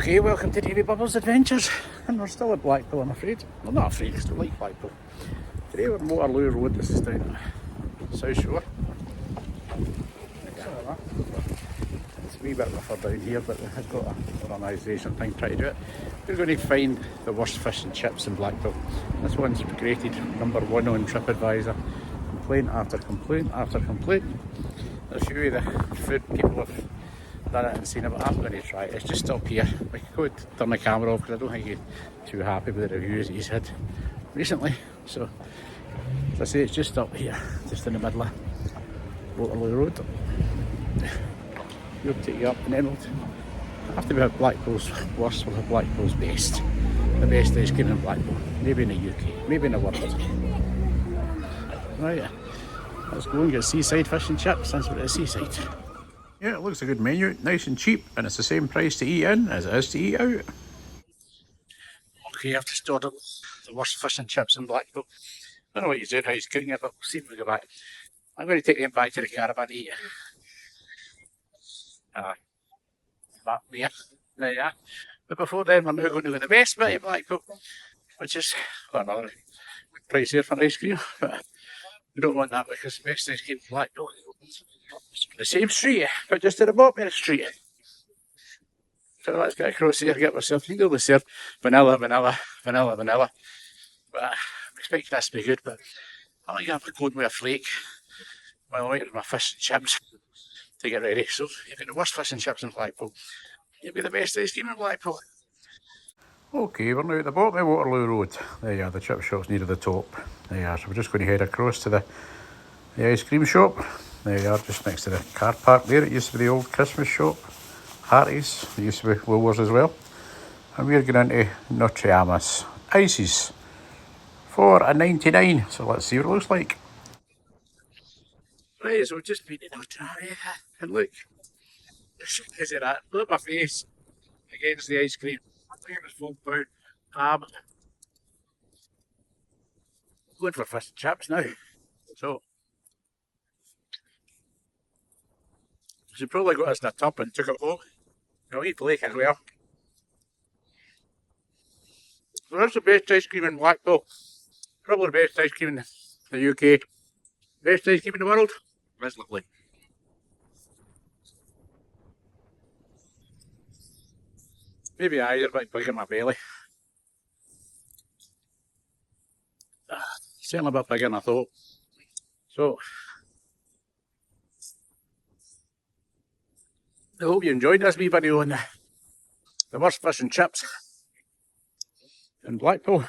Okay, welcome to Davy Bubbles Adventures, and we're still at Blackpool, I'm afraid. Well, not afraid, because we like Blackpool. Today we're at Waterloo Road, this is down the South Shore. It's a wee bit rougher down here, but we've got an organisation thing trying to do it. We're going to find the worst fish and chips in Blackpool. This one's rated #1 on TripAdvisor. Complaint after complaint after complaint. A few of the food people have done it and seen it, but I'm going to try it. It's just up here. We could go turn the camera off because I don't think he's too happy with the reviews he's had recently. So, as I say, it's just up here, just in the middle of Waterloo Road. We'll take you up and then we'll have to be at Blackpool's worst, we'll have Blackpool's best. The best ice cream in Blackpool. Maybe in the UK, maybe in the world. Right, let's go and get seaside fish and chips since we're at the seaside. Yeah, it looks a good menu, nice and cheap, and it's the same price to eat in as it is to eat out. Okay, I've just ordered the worst fish and chips in Blackpool. I don't know what he's doing, how he's cooking it, but we'll see if we go back. I'm going to take them back to the caravan to eat. Back there you are. But before then, we're now going to the best bit of Blackpool, which is, well, another price here for ice cream, but we don't want that because the best ice cream in Blackpool. The same street, but just at the bottom of the street. So let's get across here, get myself, you can go serve vanilla. But I'm expecting this to be good, but I think I'm going with a flake while I'm waiting for my fish and chips to get ready. So you've got the worst fish and chips in Blackpool. You'll be the best ice cream in Blackpool. Okay, we're now at the bottom of Waterloo Road. There you are, the chip shop's near the top. There you are, so we're just going to head across to the ice cream shop. There you are, just next to the car park there. It used to be the old Christmas shop. Harry's, it used to be Woolworths as well. And we're going into Notre Dame's ices for $1.99. So let's see what it looks like. Right, so we've just been in Notre Dame, and look, is it that? Look at my face against the ice cream. I think it was £4 ham. Going for fish and chips now. So she probably got us in a tub and took it home. I'll eat Blake as well. So that's the best ice cream in Blackpool. Probably the best ice cream in the UK. Best ice cream in the world. That's lovely. Maybe you're a bit big in my belly. Certainly a bit bigger than I thought. So, I hope you enjoyed this wee video on the worst fish and chips in Blackpool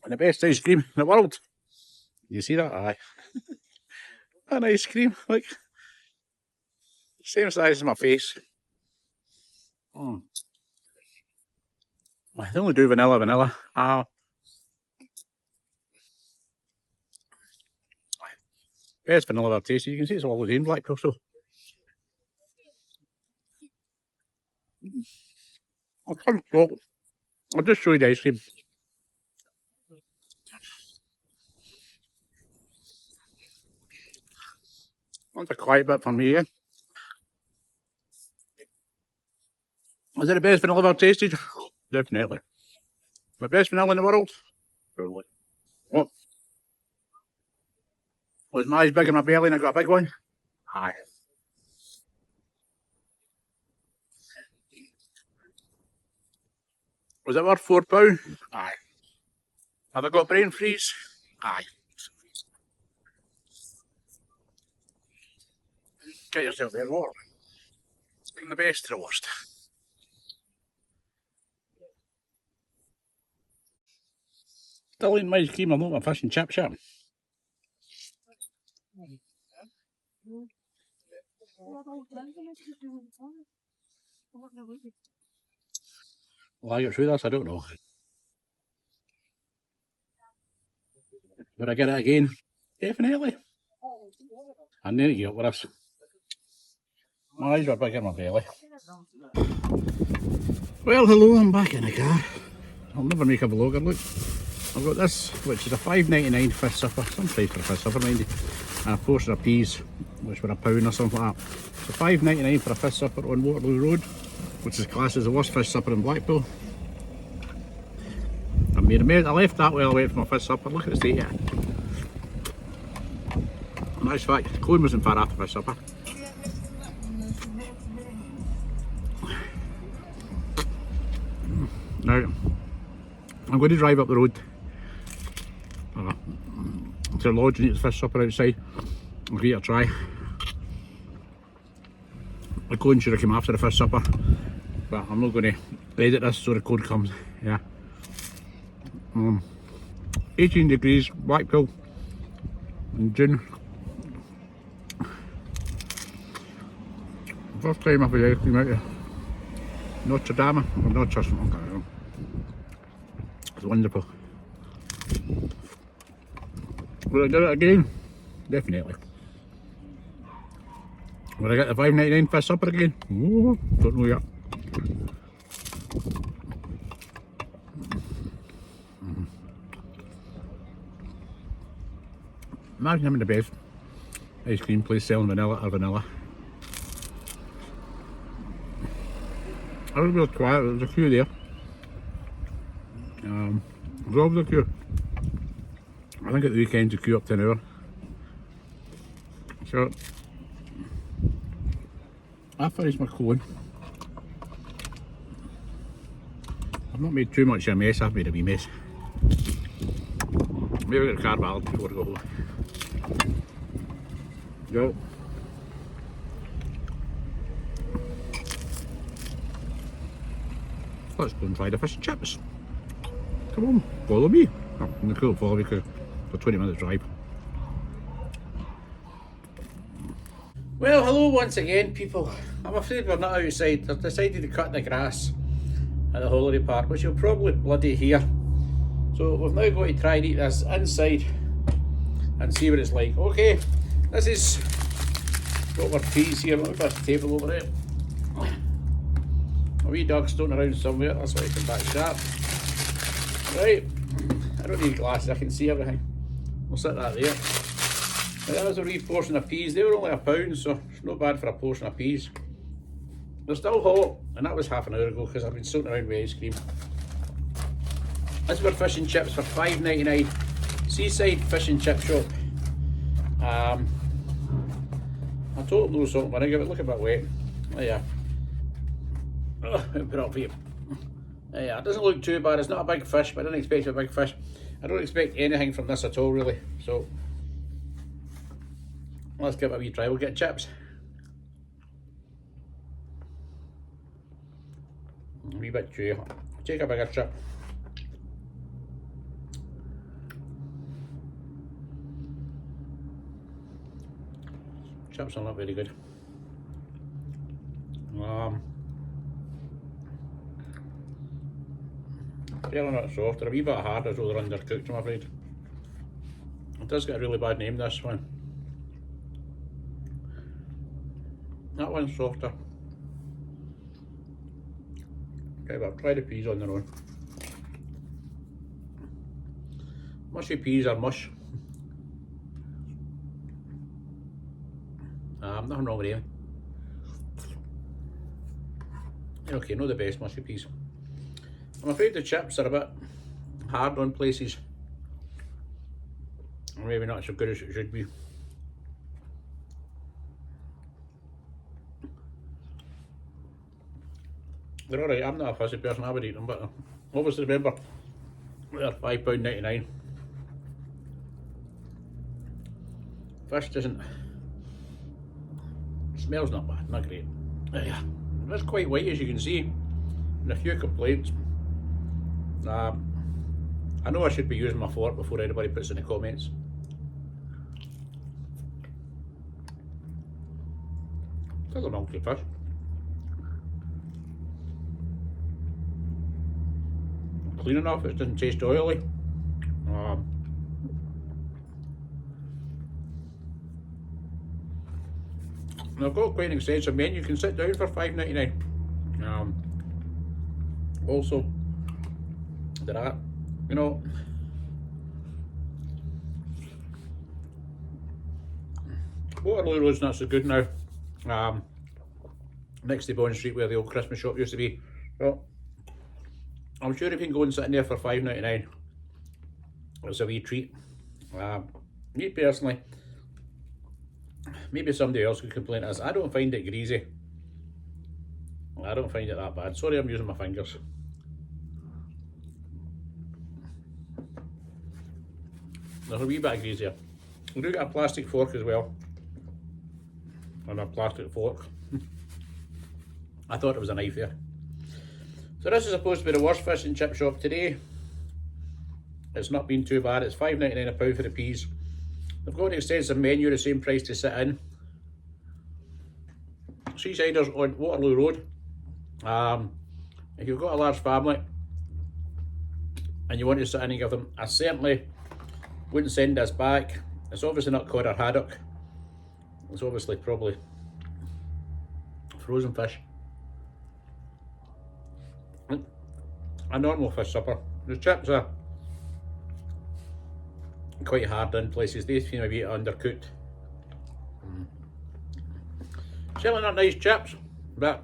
and the best ice cream in the world. You see that? Aye. An ice cream, like, same size as my face. I only do vanilla. Best vanilla I've tasted. You can see it's all the same Blackpool, so. I'll just show you the ice cream. That's a quiet bit for me, eh? Is it the best vanilla I've tasted? Definitely. The best vanilla in the world? Probably. What? Was my eyes big in my belly and I got a big one? Aye. Was it worth £4? Aye. Have I got brain freeze? Aye. Get yourself there, water. From the best to the worst. Still eating my ice cream, I'm not my fish and chip shop. Will I get through this? I don't know. Would I get it again? Definitely. And then you get with us. My eyes are big in my belly. Well, hello, I'm back in the car. I'll never make a vlogger, look. I've got this, which is a $5.99 fish supper, some price for a fish supper, mind you, and a portion of peas, which were £1 or something like that. So $5.99 for a fish supper on Waterloo Road. which is classed as the worst fish supper in Blackpool. I left that while I went for my fish supper. Look at the state here. Nice fact, Colin wasn't far after fish supper. Now, I'm going to drive up the road to the lodge and eat the fish supper outside. I'll give it a try. The cone should have come after the fish supper, but I'm not going to edit this so the cone comes. Yeah. 18 degrees, Blackpool in June. First time I've had ice cream out of Notre Dame, or not just, it's wonderful. Will I do it again? Definitely. Will I get the $5.99 fish supper again? Oh, don't know yet. Imagine having the best ice cream place selling vanilla or vanilla. I was real quiet, there was a queue there. There's always a queue. I think at the weekends you queue up to an hour. So, I finished my cone. I've not made too much of a mess, I've made a wee mess. Maybe I'll get the car valid before I go home. Go. Let's go and try the fish and chips. Come on, follow me. Oh, they couldn't follow me because it's a 20-minute drive. Well, hello once again, people. I'm afraid we're not outside. They've decided to cut the grass at the holiday park, which you'll probably bloody hear. So we've now got to try and eat this inside and see what it's like. Okay, this is got our peas here. Let me put the table over there. A wee dog's stoning around somewhere, that's why I come back sharp. Right, I don't need glasses, I can see everything. We'll set that there. Now, that was a wee portion of peas. They were only £1, so it's not bad for a portion of peas. They're still hot, and that was half an hour ago because I've been soaking around with ice cream. This is our fish and chips for $5.99. Seaside Fish and Chip Shop. I told them no salt and vinegar, but look a bit wet. Oh yeah. Oh, I'll put it up for you. Yeah, it doesn't look too bad. It's not a big fish, but I didn't expect a big fish. I don't expect anything from this at all, really. So let's give it a wee try. We'll get chips. A wee bit chewy. Take a bigger chip. Chips are not very good. Fairly not soft. They're a wee bit hard as well, they're undercooked, I'm afraid. It does get a really bad name, this one. That one's softer. Okay, but I'll try the peas on their own. Mushy peas are mush. Nothing wrong with them. Okay, not the best mushy peas. I'm afraid the chips are a bit hard on places. Or maybe not so good as it should be. They're alright, I'm not a fussy person, I would eat them, but obviously remember, they're £5.99. Fish doesn't, smells not bad, not great. Yeah, it's quite white as you can see, and a few complaints. I know I should be using my fork before anybody puts in the comments. Still a monkey fish. Clean enough, it doesn't taste oily. And I've got quite an extensive menu. You can sit down for $5.99. Also, there are, you know, Waterloo Road's not so good now. next to Bond Street where the old Christmas shop used to be. Well, I'm sure if you can go and sit in there for £5.99, it's a wee treat. Me personally, maybe somebody else could complain to us. I don't find it greasy. I don't find it that bad. Sorry, I'm using my fingers. There's a wee bit of grease here. We do get a plastic fork as well. And a plastic fork. I thought it was a knife there. So this is supposed to be the worst fish and chip shop today. It's not been too bad. It's £5.99 a pound for the peas. They've got an extensive menu, the same price to sit in. Seasiders on Waterloo Road. If you've got a large family and you want to sit in and give them, I certainly wouldn't send this back. It's obviously not cod or haddock. It's obviously probably frozen fish. A normal fish supper. The chips are quite hard in places. They seem a bit undercooked. Certainly not nice chips, but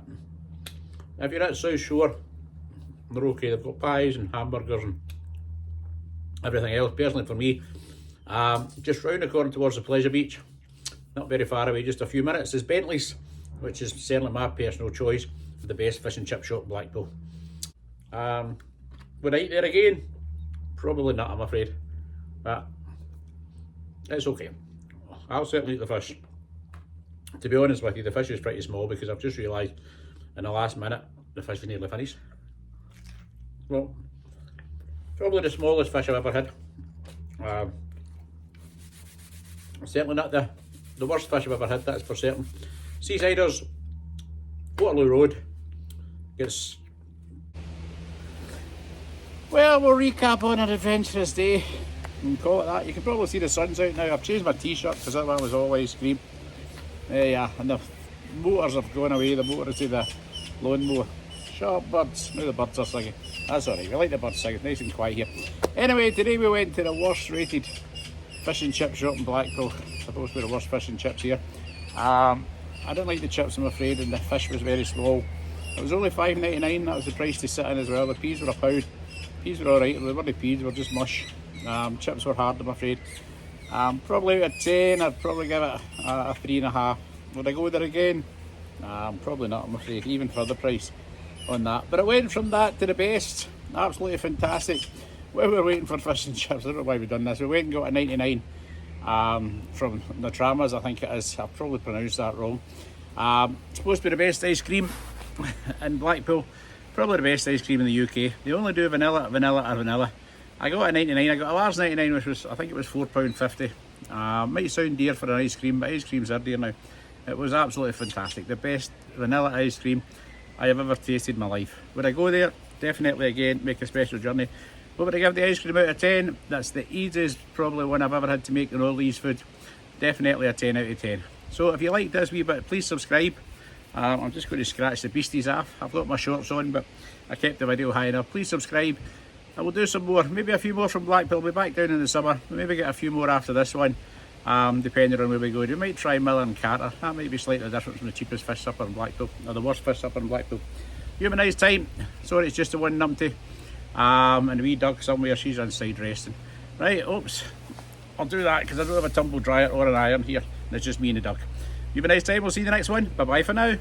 if you're at South Shore, they're okay. They've got pies and hamburgers and everything else. Personally for me, just round the corner towards the Pleasure Beach, not very far away, just a few minutes, is Bentley's, which is certainly my personal choice for the best fish and chip shop in Blackpool. Would I eat there again? Probably not, I'm afraid, but it's okay. I'll certainly eat the fish. To be honest with you, the fish is pretty small because I've just realised in the last minute the fish was nearly finished. Well, probably the smallest fish I've ever had. Certainly not the worst fish I've ever had, that's for certain. Seasiders, Waterloo Road, gets... Well, we'll recap on an adventurous day and call it that. You can probably see the sun's out now. I've changed my t-shirt because that one was all ice cream. Yeah, and the motors have gone away, the motor to the lawnmower. Shut up, birds. Now the birds are singing. That's alright, we like the birds singing, nice and quiet here. Anyway, today we went to the worst rated fish and chip shop in Blackpool. Supposed to be the worst fish and chips here. I didn't like the chips, I'm afraid, and the fish was very small. It was only £5.99, that was the price to sit in as well. The peas were a pound. Peas were alright, they weren't peas, they were just mush. Chips were hard, I'm afraid. Probably out of 10, I'd probably give it a 3.5. Would I go there again? Probably not, I'm afraid, even for the price on that. But it went from that to the best. Absolutely fantastic. While we were waiting for fish and chips, I don't know why we've done this. We went and got a 99 from the Tramas, I think it is. I've probably pronounced that wrong. It's supposed to be the best ice cream in Blackpool. Probably the best ice cream in the UK. They only do vanilla, vanilla, or vanilla. I got a 99, I got a large 99, which was, I think it was £4.50. Might sound dear for an ice cream, but ice creams are dear now. It was absolutely fantastic. The best vanilla ice cream I have ever tasted in my life. Would I go there? Definitely again, make a special journey. What would I give the ice cream out of 10? That's the easiest probably one I've ever had to make in all these food. Definitely a 10 out of 10. So if you like this wee bit, please subscribe. I'm just going to scratch the beasties off. I've got my shorts on, but I kept the video high enough. Please subscribe. I will do some more, maybe a few more from Blackpool. I'll be back down in the summer. We'll maybe get a few more after this one, depending on where we go. We might try Miller and Carter. That might be slightly different from the cheapest fish supper in Blackpool, or the worst fish supper in Blackpool. You have a nice time. Sorry, it's just a one numpty. And a wee dog somewhere, she's inside resting. Right, oops. I'll do that because I don't have a tumble dryer or an iron here. And it's just me and the dog. You have a nice time. We'll see you in the next one. Bye bye for now.